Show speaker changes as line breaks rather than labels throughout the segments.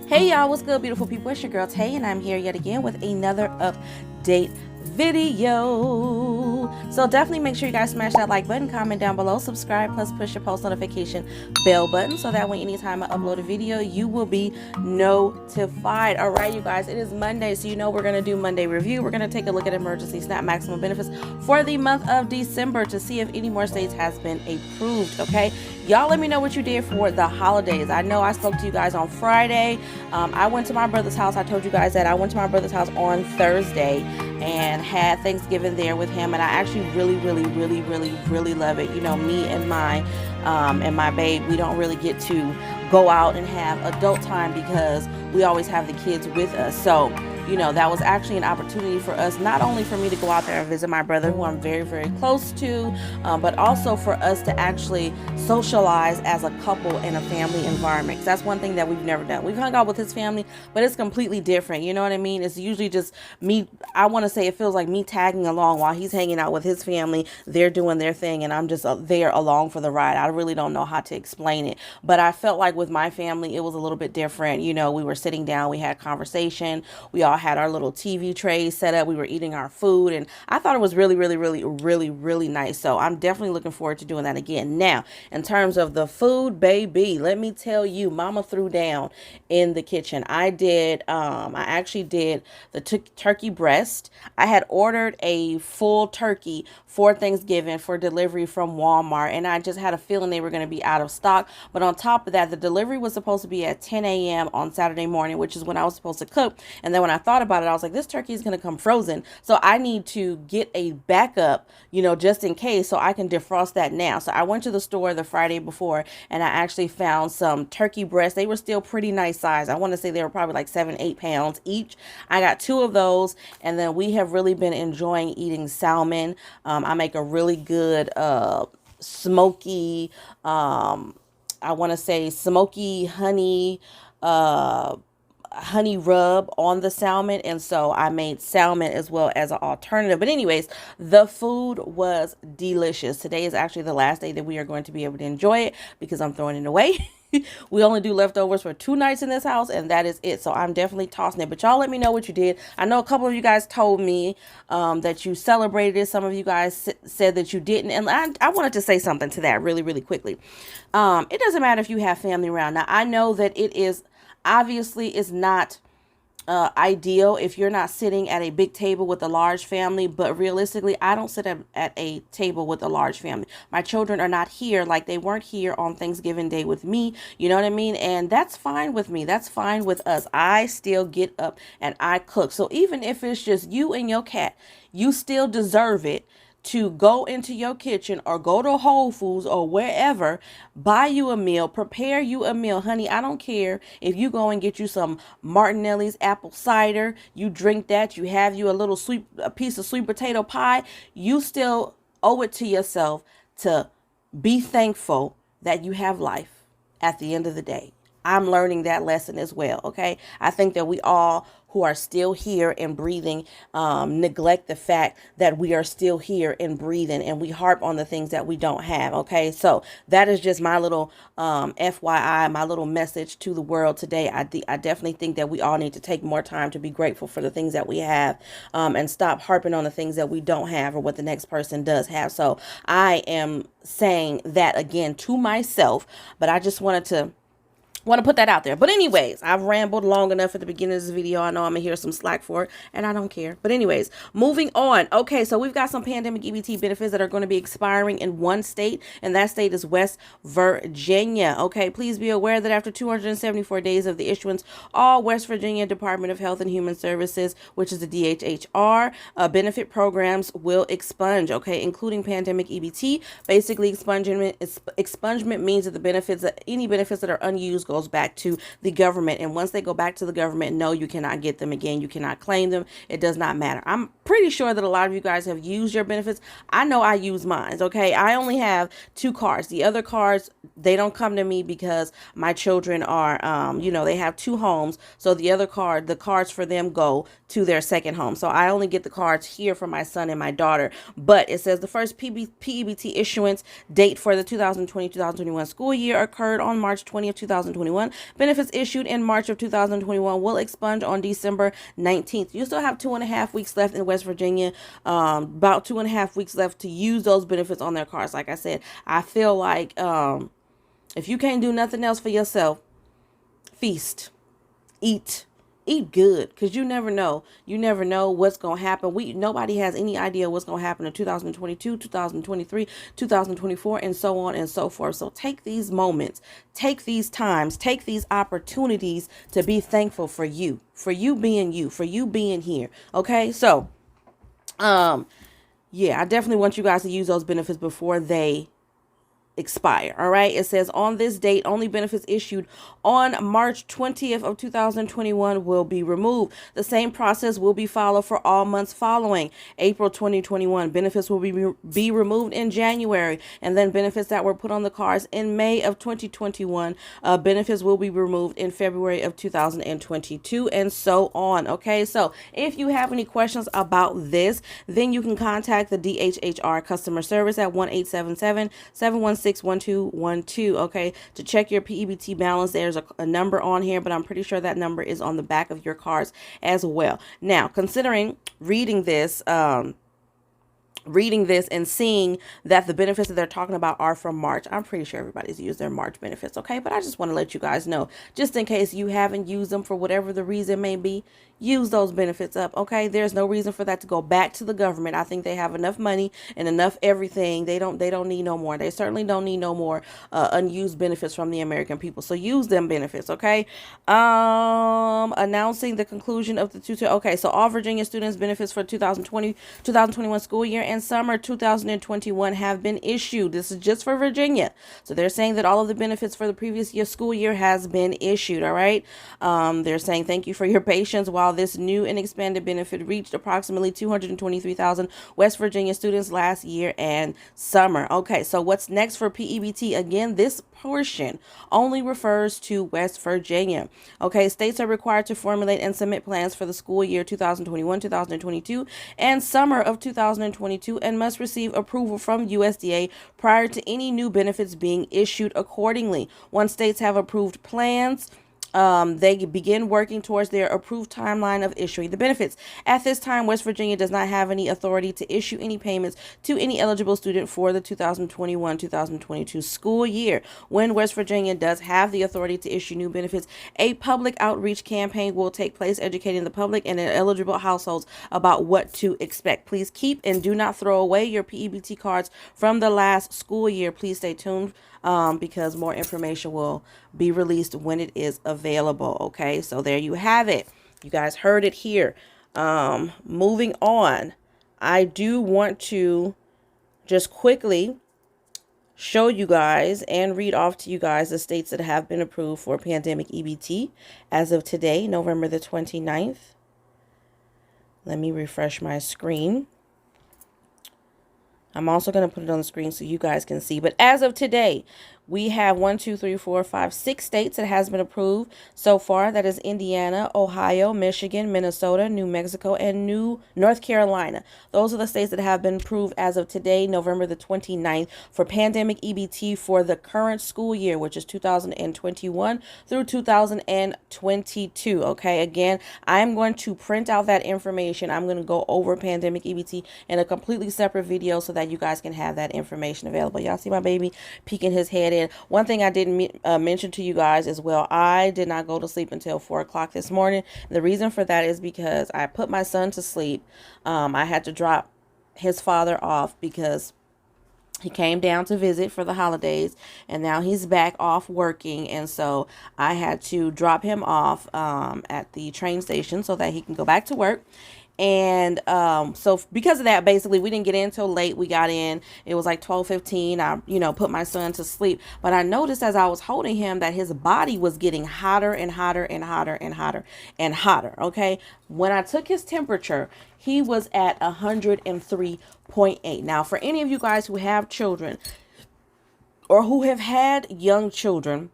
Hey y'all, what's good, beautiful people? It's your girl Tay, and I'm here yet again with another update video. So definitely make sure you guys smash that like button, comment down below, subscribe, plus push your post notification bell button so that way anytime I upload a video you will be notified. All right, you guys, it is Monday, so you know we're going to do Monday review. We're going to take a look at emergency SNAP maximum benefits for the month of December to see if any more states has been approved. Okay, y'all, let me know what you did for the holidays. I know I spoke to you guys on Friday. I went to my brother's house. I told you guys that I went to my brother's house on Thursday and had Thanksgiving there with him, and I actually really love it. You know, me and my babe, we don't really get to go out and have adult time because we always have the kids with us. So you know, that was actually an opportunity for us, not only for me to go out there and visit my brother, who I'm very close to, but also for us to actually socialize as a couple in a family environment. 'Cause that's one thing that we've never done. We've hung out with his family, but it's completely different. You know what I mean? It's usually just me. I want to say it feels like me tagging along while he's hanging out with his family. They're doing their thing, and I'm just there along for the ride. I really don't know how to explain it, but I felt like with my family, it was a little bit different. You know, we were sitting down, we had conversation, we all had our little TV trays set up, we were eating our food, and I thought it was really nice. So I'm definitely looking forward to doing that again. Now, in terms of the food, baby, let me tell you, mama threw down in the kitchen. I actually did the turkey breast. I had ordered a full turkey for Thanksgiving for delivery from Walmart, and I just had a feeling they were going to be out of stock. But on top of that, the delivery was supposed to be at 10 a.m. on Saturday morning, which is when I was supposed to cook. And then when I thought about it, I was like, this turkey is going to come frozen, so I need to get a backup, you know, just in case, so I can defrost that now. So I went to the store the Friday before, and I actually found some turkey breasts. They were still pretty nice size. I want to say they were probably like 7-8 pounds each. I got 2 of those, and then we have really been enjoying eating salmon. I make a really good smoky, I want to say smoky honey rub on the salmon, and so I made salmon as well as an alternative. But anyways, the food was delicious. Today is actually the last day that we are going to be able to enjoy it because I'm throwing it away. We only do leftovers for 2 nights in this house, and that is it. So I'm definitely tossing it. But y'all let me know what you did. I know a couple of you guys told me that you celebrated it. Some of you guys said that you didn't. And I wanted to say something to that really quickly. It doesn't matter if you have family around. Now, I know that it is obviously is not ideal if you're not sitting at a big table with a large family, but realistically, I don't sit at a table with a large family. My children are not here, like they weren't here on Thanksgiving Day with me, you know what I mean? And that's fine with me. That's fine with us. I still get up and I cook. So even if it's just you and your cat, you still deserve it to go into your kitchen or go to Whole Foods or wherever, buy you a meal, prepare you a meal. Honey, I don't care if you go and get you some Martinelli's apple cider, you drink that, you have you a piece of sweet potato pie, you still owe it to yourself to be thankful that you have life at the end of the day. I'm learning that lesson as well, okay? I think that we all who are still here and breathing neglect the fact that we are still here and breathing, and we harp on the things that we don't have, okay? So that is just my little FYI, my little message to the world today. I definitely think that we all need to take more time to be grateful for the things that we have, and stop harping on the things that we don't have or what the next person does have. So I am saying that again to myself, but I just wanted to put that out there. But anyways, I've rambled long enough at the beginning of this video. I know I'm gonna hear some slack for it, and I don't care. But anyways, moving on. Okay, so we've got some pandemic EBT benefits that are going to be expiring in one state, and that state is West Virginia. Okay, please be aware that after 274 days of the issuance, all West Virginia Department of Health and Human Services, which is the DHHR, benefit programs will expunge, okay, including pandemic EBT. Basically, expungement means that any benefits that are unused goes back to the government, and once they go back to the government, no, you cannot get them again. You cannot claim them. It does not matter. I'm pretty sure that a lot of you guys have used your benefits. I know I use mine, okay? I only have 2 cards. The other cards, they don't come to me because my children are, you know, they have 2 homes, so the cards for them go to their second home. So I only get the cards here for my son and my daughter, but it says the first PEBT issuance date for the 2020-2021 school year occurred on March 20th, 2021. 2021. Benefits issued in March of 2021 will expunge on December 19th. You still have 2.5 weeks left in West Virginia, about 2.5 weeks left to use those benefits on their cars. Like I said, I feel like if you can't do nothing else for yourself, feast, eat good, because you never know what's going to happen. Nobody has any idea what's going to happen in 2022, 2023, 2024, and so on and so forth. So take these moments, take these times, take these opportunities to be thankful for you being here. Okay, so yeah, I definitely want you guys to use those benefits before they expire. All right. It says on this date, only benefits issued on March 20th of 2021 will be removed. The same process will be followed for all months following April 2021. Benefits will be removed in January, and then benefits that were put on the cards in May of 2021, benefits will be removed in February of 2022, and so on. Okay. So if you have any questions about this, then you can contact the DHHR customer service at 1-877-716-1212. Okay, to check your PEBT balance, there's a number on here, but I'm pretty sure that number is on the back of your cards as well. Now, considering reading this and seeing that the benefits that they're talking about are from March, I'm pretty sure everybody's used their March benefits. Okay, but I just want to let you guys know, just in case you haven't used them for whatever the reason may be, use those benefits up. Okay, there's no reason for that to go back to the government. I think they have enough money and enough everything. They don't need no more. They certainly don't need no more unused benefits from the American people. So use them benefits. Okay. Announcing the conclusion of the tutor. Okay, so all Virginia students benefits for 2020-2021 school year and summer 2021 have been issued. This is just for Virginia. So they're saying that all of the benefits for the previous year school year has been issued. All right. They're saying thank you for your patience while this new and expanded benefit reached approximately 223,000 West Virginia students last year and summer. Okay, so what's next for PEBT? Again, this portion only refers to West Virginia. Okay, states are required to formulate and submit plans for the school year 2021-2022 and summer of 2022 and must receive approval from USDA prior to any new benefits being issued accordingly. Once states have approved plans, they begin working towards their approved timeline of issuing the benefits. At this time, West Virginia does not have any authority to issue any payments to any eligible student for the 2021-2022 school year. When West Virginia does have the authority to issue new benefits, a public outreach campaign will take place educating the public and eligible households about what to expect. Please keep and do not throw away your PEBT cards from the last school year. Please stay tuned because more information will be released when it is available. Okay, so there you have it. You guys heard it here. Moving on, I do want to just quickly show you guys and read off to you guys the states that have been approved for pandemic EBT as of today, November the 29th. Let me refresh my screen. I'm also going to put it on the screen so you guys can see. But as of today, we have 6 states that has been approved so far. That is Indiana, Ohio, Michigan, Minnesota, New Mexico, and North Carolina. Those are the states that have been approved as of today, November the 29th, for pandemic EBT for the current school year, which is 2021 through 2022. Okay, again, I'm going to print out that information. I'm going to go over pandemic EBT in a completely separate video so that you guys can have that information available. Y'all see my baby peeking his head in. One thing I didn't mention to you guys as well, I did not go to sleep until 4 o'clock this morning. The reason for that is because I put my son to sleep. I had to drop his father off because he came down to visit for the holidays, and now he's back off working, and so I had to drop him off at the train station so that he can go back to work. And so because of that, basically we didn't get in till late. We got in, it was like 12:15. I put my son to sleep, but I noticed as I was holding him that his body was getting hotter and hotter and hotter and hotter and hotter. Okay, when I took his temperature, he was at 103.8. Now, for any of you guys who have children or who have had young children,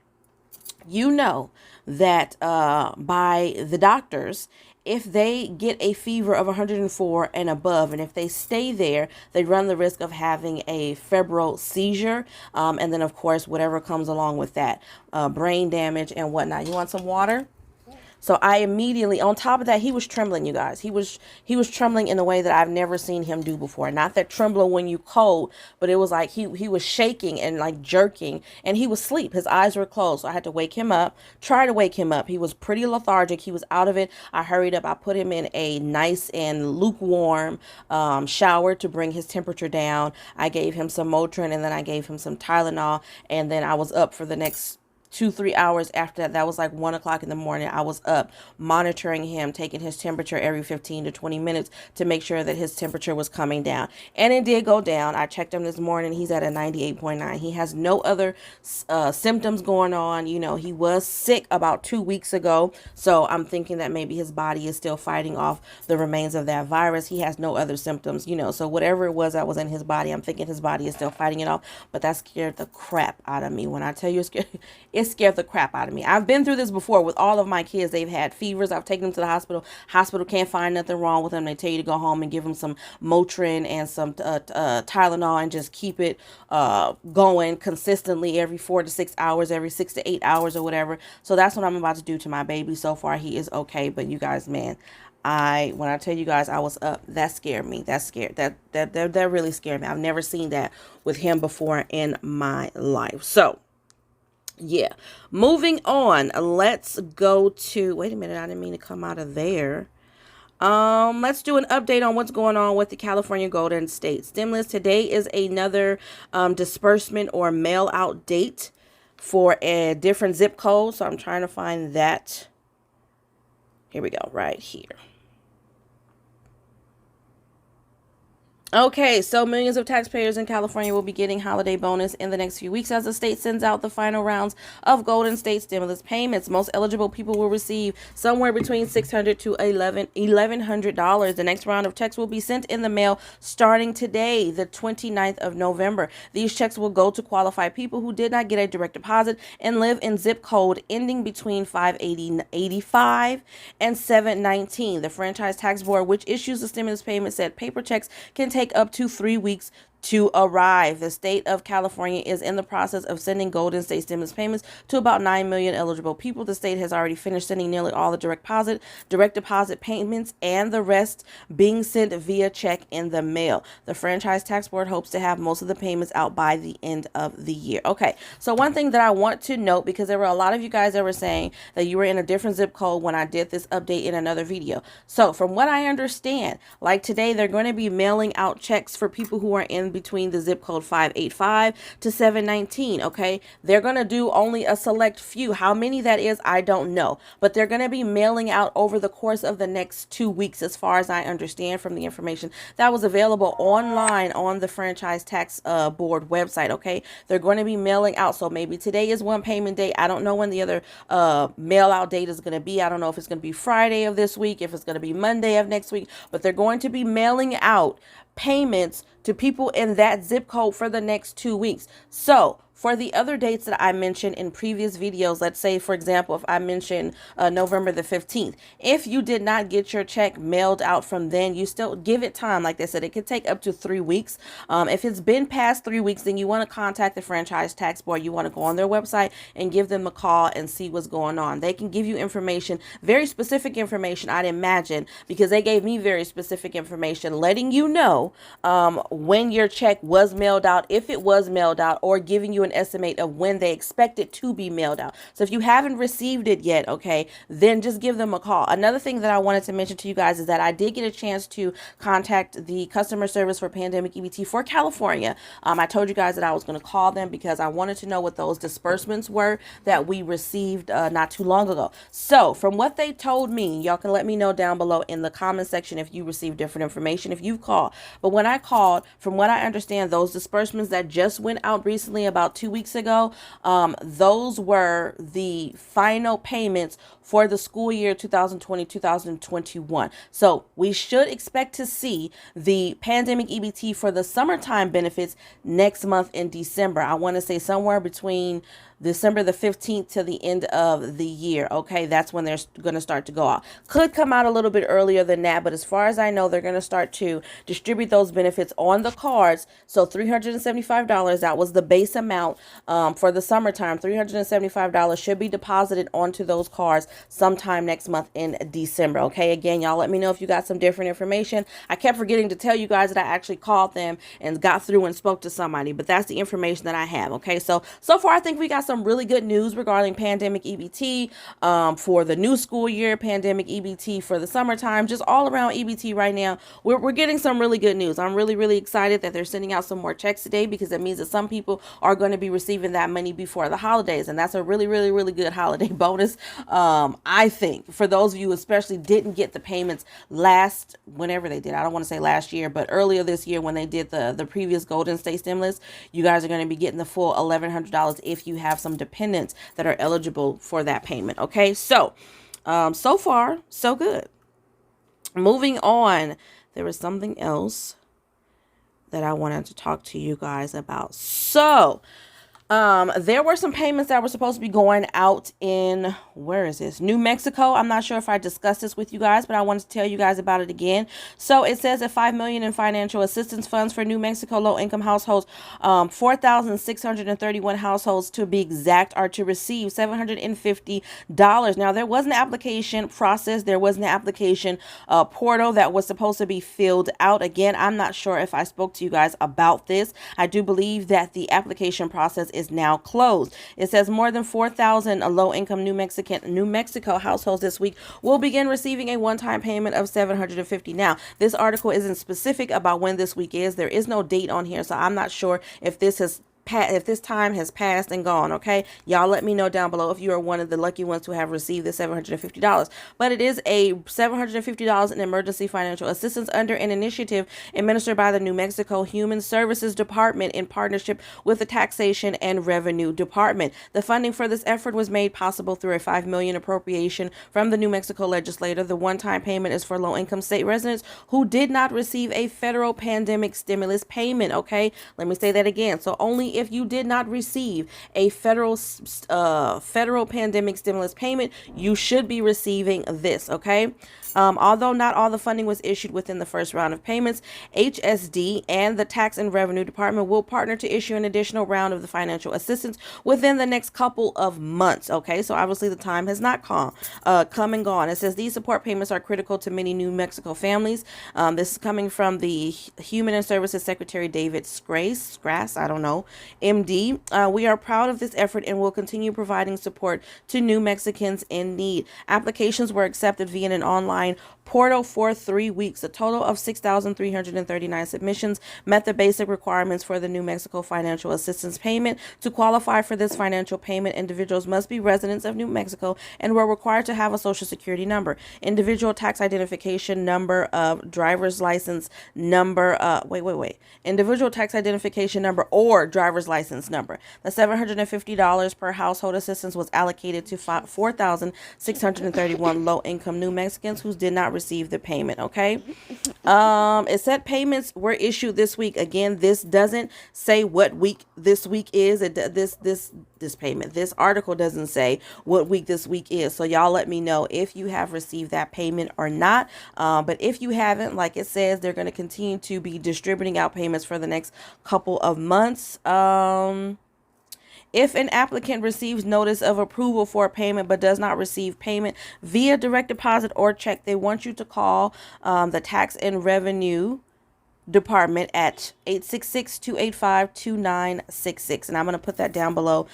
you know that by the doctors, if they get a fever of 104 and above, and if they stay there, they run the risk of having a febrile seizure. And then, of course, whatever comes along with that, brain damage and whatnot. You want some water? So I immediately, on top of that, he was trembling, you guys. He was trembling in a way that I've never seen him do before. Not that trembling when you cold, but it was like he was shaking and like jerking, and he was asleep. His eyes were closed. So I had to wake him up, try to wake him up. He was pretty lethargic. He was out of it. I hurried up. I put him in a nice and lukewarm shower to bring his temperature down. I gave him some Motrin, and then I gave him some Tylenol, and then I was up for the next 2-3 hours after that. That was like 1 o'clock in the morning. I was up monitoring him, taking his temperature every 15 to 20 minutes to make sure that his temperature was coming down. And it did go down. I checked him this morning. He's at a 98.9. He has no other symptoms going on. You know, he was sick about 2 weeks ago. So I'm thinking that maybe his body is still fighting off the remains of that virus. He has no other symptoms, you know, so whatever it was that was in his body, I'm thinking his body is still fighting it off. But that scared the crap out of me. When I tell you it scared the crap out of me. I've been through this before with all of my kids. They've had fevers. I've taken them to the hospital. Hospital can't find nothing wrong with them. They tell you to go home and give them some Motrin and some Tylenol and just keep it going consistently every 4 to 6 hours, every 6 to 8 hours or whatever. So that's what I'm about to do to my baby. So far, he is okay. But you guys, man, when I tell you guys I was up, that scared me. That really scared me. I've never seen that with him before in my life. So yeah, moving on, let's go to, wait a minute, I didn't mean to come out of there. Let's do an update on what's going on with the California Golden State stimulus. Today is another disbursement or mail out date for a different zip code. So I'm trying to find that. Here we go, right here. Okay, so millions of taxpayers in California will be getting holiday bonus in the next few weeks as the state sends out the final rounds of Golden State stimulus payments. Most eligible people will receive somewhere between $600 to $1,100. The next round of checks will be sent in the mail starting today, the 29th of November. These checks will go to qualified people who did not get a direct deposit and live in zip code ending between 585 and 719. The Franchise Tax Board, which issues the stimulus payment, said paper checks can take up to 3 weeks to arrive. The state of California is in the process of sending Golden State stimulus payments to about 9 million eligible people. The state has already finished sending nearly all the direct deposit payments, and the rest being sent via check in the mail. The Franchise Tax Board hopes to have most of the payments out by the end of the year. Okay, so one thing that I want to note, because there were a lot of you guys that were saying that you were in a different zip code when I did this update in another video. So from what I understand, like today, they're going to be mailing out checks for people who are in between the zip code 585 to 719. Okay, they're going to do only a select few. How many that is, I don't know, but they're going to be mailing out over the course of the next 2 weeks, as far as I understand from the information that was available online on the Franchise Tax Board website. Okay, they're going to be mailing out. So maybe today is one payment date. I don't know when the other mail out date is going to be. I don't know if it's going to be Friday of this week, if it's going to be Monday of next week, but they're going to be mailing out payments to people in that zip code for the next 2 weeks. So for the other dates that I mentioned in previous videos, let's say, for example, if I mentioned November the 15th, if you did not get your check mailed out from then, you still give it time. Like they said, it could take up to 3 weeks. If it's been past 3 weeks, then you want to contact the Franchise Tax Board. You want to go on their website and give them a call and see what's going on. They can give you information, very specific information, I'd imagine, because they gave me very specific information, letting you know when your check was mailed out, if it was mailed out, or giving you an estimate of when they expect it to be mailed out. So if you haven't received it yet, okay, then just give them a call. Another thing that I wanted to mention to you guys is that I did get a chance to contact the customer service for Pandemic EBT for California. I told you guys that I was going to call them because I wanted to know what those disbursements were that we received not too long ago. So from what they told me, y'all can let me know down below in the comment section if you received different information, if you've called. But when I called, from what I understand, those disbursements that just went out recently, about about 2 weeks ago, those were the final payments for the school year 2020-2021. So we should expect to see the pandemic EBT for the summertime benefits next month in December. I want to say somewhere between December the 15th to the end of the year. Okay, that's when they're going to start to go out. Could come out a little bit earlier than that, but as far as I know, they're going to start to distribute those benefits on the cards. So $375, that was the base amount for the summertime. $375 should be deposited onto those cards sometime next month in December. Okay, again, y'all let me know if you got some different information. I kept forgetting to tell you guys that I actually called them and got through and spoke to somebody, but that's the information that I have. Okay, so far I think we got some really good news regarding pandemic EBT for the new school year, pandemic EBT for the summertime, just all around EBT right now. We're getting some really good news. I'm really excited that they're sending out some more checks today, because it means that some people are going to be receiving that money before the holidays, and that's a really good holiday bonus. I think for those of you especially didn't get the payments whenever they did, I don't want to say last year, but earlier this year when they did the previous Golden State stimulus, you guys are going to be getting the full $1,100 if you have some dependents that are eligible for that payment. Okay, so far so good. Moving on, there was something else that I wanted to talk to you guys about. So there were some payments that were supposed to be going out in, where is this? New Mexico. I'm not sure if I discussed this with you guys, but I wanted to tell you guys about it again. So it says that $5 million in financial assistance funds for New Mexico low-income households, 4,631 households to be exact, are to receive $750. Now, there was an application process. There was an application portal that was supposed to be filled out. Again, I'm not sure if I spoke to you guys about this. I do believe that the application process is now closed. It says more than 4,000 low-income New Mexico households this week will begin receiving a one-time payment of $750. Now, this article isn't specific about when this week is. There is no date on here, so I'm not sure if this time has passed and gone. Okay, y'all let me know down below if you are one of the lucky ones to have received the $750. But it is a $750 in emergency financial assistance under an initiative administered by the New Mexico Human Services Department in partnership with the Taxation and Revenue Department. The funding for this effort was made possible through a $5 million appropriation from the New Mexico legislature. The one-time payment is for low-income state residents who did not receive a federal pandemic stimulus payment. Okay, let me say that again. So only if you did not receive a federal pandemic stimulus payment, you should be receiving this. Okay. Although not all the funding was issued within the first round of payments, HSD and the Tax and Revenue Department will partner to issue an additional round of the financial assistance within the next couple of months. Okay, so obviously the time has not come and gone. It says these support payments are critical to many New Mexico families. This is coming from the Human and Services Secretary David Scrass, I don't know, MD. We are proud of this effort and will continue providing support to New Mexicans in need. Applications were accepted via an online portal for 3 weeks. A total of 6,339 submissions met the basic requirements for the New Mexico financial assistance payment. To qualify for this financial payment, individuals must be residents of New Mexico and were required to have a social security number, individual tax identification number, driver's license number, individual tax identification number or driver's license number. The $750 per household assistance was allocated to 4,631 low-income New Mexicans who did not receive the payment. Okay. It said payments were issued this week. Again, this doesn't say what week this week is. This article doesn't say what week this week is. So y'all let me know if you have received that payment or not. But if you haven't, like it says, they're going to continue to be distributing out payments for the next couple of months. If an applicant receives notice of approval for a payment but does not receive payment via direct deposit or check, they want you to call the Tax and Revenue Department at 866-285-2966, and I'm going to put that down below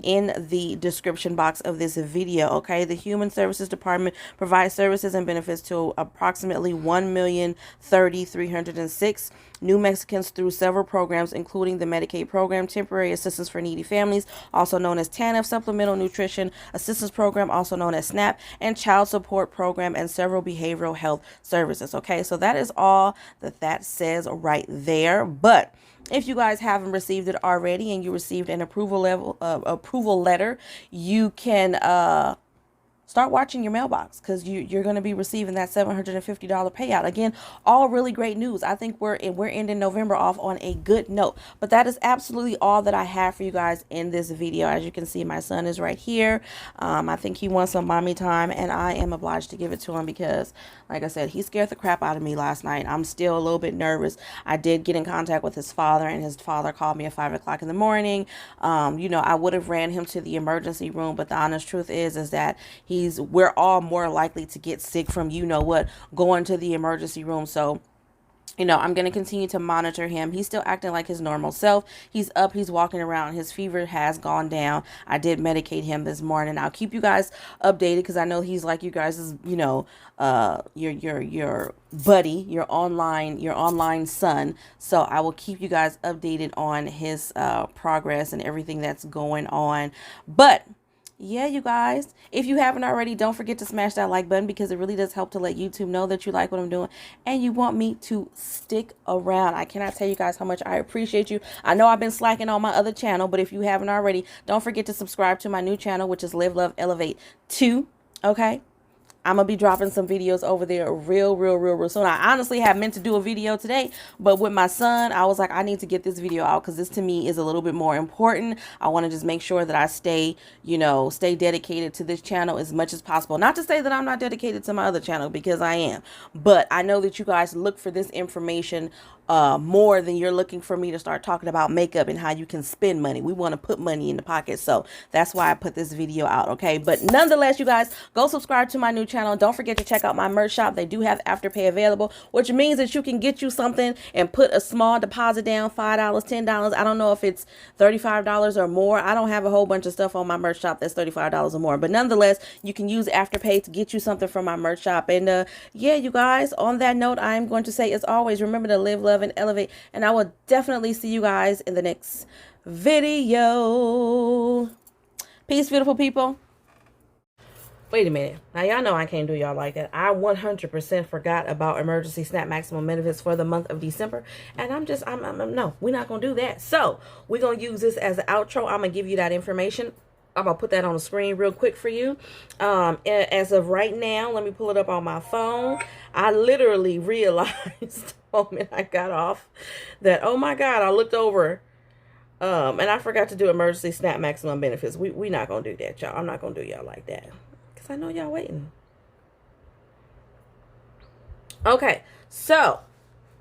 in the description box of this video. Okay, the Human Services Department provides services and benefits to approximately 1,030,306 new Mexicans through several programs, including the Medicaid program, Temporary Assistance for Needy Families, also known as TANF, Supplemental Nutrition Assistance Program, also known as SNAP, and Child Support Program, and several behavioral health services. Okay, so that is all that says right there. But if you guys haven't received it already and you received an approval letter, you can start watching your mailbox, because you're going to be receiving that $750 payout. Again, all really great news. I think we're ending November off on a good note. But that is absolutely all that I have for you guys in this video. As you can see, my son is right here. I think he wants some mommy time, and I am obliged to give it to him because, like I said, he scared the crap out of me last night. I'm still a little bit nervous. I did get in contact with his father, and his father called me at 5 o'clock in the morning. You know, I would have ran him to the emergency room, but the honest truth is that we're all more likely to get sick from, you know what, going to the emergency room. So, you know, I'm going to continue to monitor him. He's still acting like his normal self. He's up, he's walking around. His fever has gone down. I did medicate him this morning. I'll keep you guys updated, because I know he's like you guys' you know, your buddy, your online son. So I will keep you guys updated on his progress and everything that's going on. But yeah, you guys, if you haven't already, don't forget to smash that like button, because it really does help to let YouTube know that you like what I'm doing and you want me to stick around. I cannot tell you guys how much I appreciate you. I know I've been slacking on my other channel, but if you haven't already, don't forget to subscribe to my new channel, which is Live, Love, Elevate 2. Okay. I'm going to be dropping some videos over there real soon. I honestly have meant to do a video today, but with my son, I was like, I need to get this video out, because this to me is a little bit more important. I want to just make sure that I stay dedicated to this channel as much as possible. Not to say that I'm not dedicated to my other channel, because I am, but I know that you guys look for this information more than you're looking for me to start talking about makeup and how you can spend money. We want to put money in the pocket. So that's why I put this video out. Okay. But nonetheless, you guys, go subscribe to my new channel. Don't forget to check out my merch shop. They do have Afterpay available, which means that you can get you something and put a small deposit down, $5, $10. I don't know if it's $35 or more. I don't have a whole bunch of stuff on my merch shop that's $35 or more, but nonetheless, you can use Afterpay to get you something from my merch shop. And yeah, you guys, on that note, I'm going to say, as always, remember to live, love, and elevate, and I will definitely see you guys in the next video. Peace, beautiful people. Wait a minute. Now, y'all know I can't do y'all like that. I 100% forgot about emergency SNAP maximum benefits for the month of December, and no, we're not gonna do that. So we're gonna use this as an outro. I'm gonna give you that information. I'm going to put that on the screen real quick for you. As of right now, let me pull it up on my phone. I literally realized the moment I got off that, oh my God, I looked over and I forgot to do emergency SNAP maximum benefits. We not going to do that, y'all. I'm not going to do y'all like that, because I know y'all waiting. Okay, so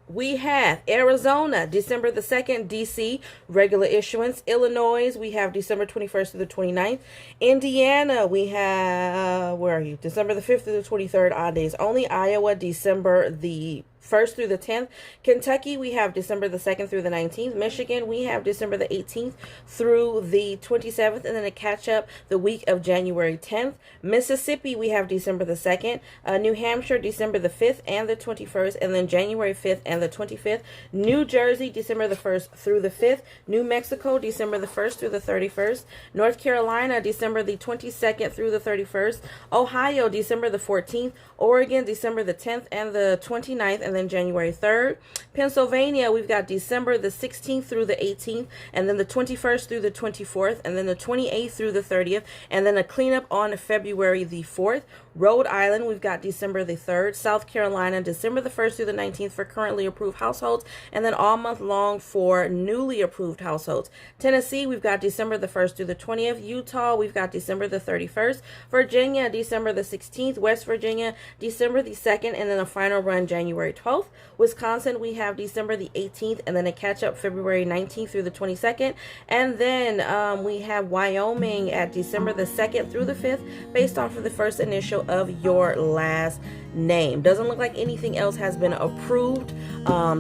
we have Arizona, December the 2nd, DC, regular issuance. Illinois, we have December 21st through the 29th. Indiana, we have, where are you? December the 5th through the 23rd, odd days only. Iowa, December the 1st through the 10th. Kentucky, we have December the 2nd through the 19th. Michigan, we have December the 18th through the 27th, and then a catch up the week of January 10th. Mississippi, we have December the 2nd. New Hampshire, December the 5th and the 21st, and then January 5th and the 25th. New Jersey, December the 1st through the 5th. New Mexico, December the 1st through the 31st. North Carolina, December the 22nd through the 31st. Ohio, December the 14th. Oregon, December the 10th and the 29th, and then January 3rd. Pennsylvania, we've got December the 16th through the 18th, and then the 21st through the 24th, and then the 28th through the 30th, and then a cleanup on February the 4th. Rhode Island, we've got December the 3rd. South Carolina, December the 1st through the 19th for currently approved households, and then all month long for newly approved households. Tennessee, we've got December the 1st through the 20th. Utah, we've got December the 31st. Virginia, December the 16th. West Virginia, December the 2nd, and then a final run January 12th. Wisconsin, we have December the 18th, and then a catch-up February 19th through the 22nd. And then we have Wyoming at December the 2nd through the 5th, based off of the first initial of your last name. Doesn't look like anything else has been approved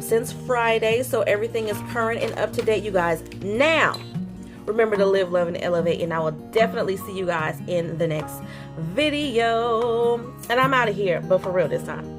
since Friday, so everything is current and up to date, you guys. Now, remember to live, love, and elevate, and I will definitely see you guys in the next video. And I'm out of here, but for real this time.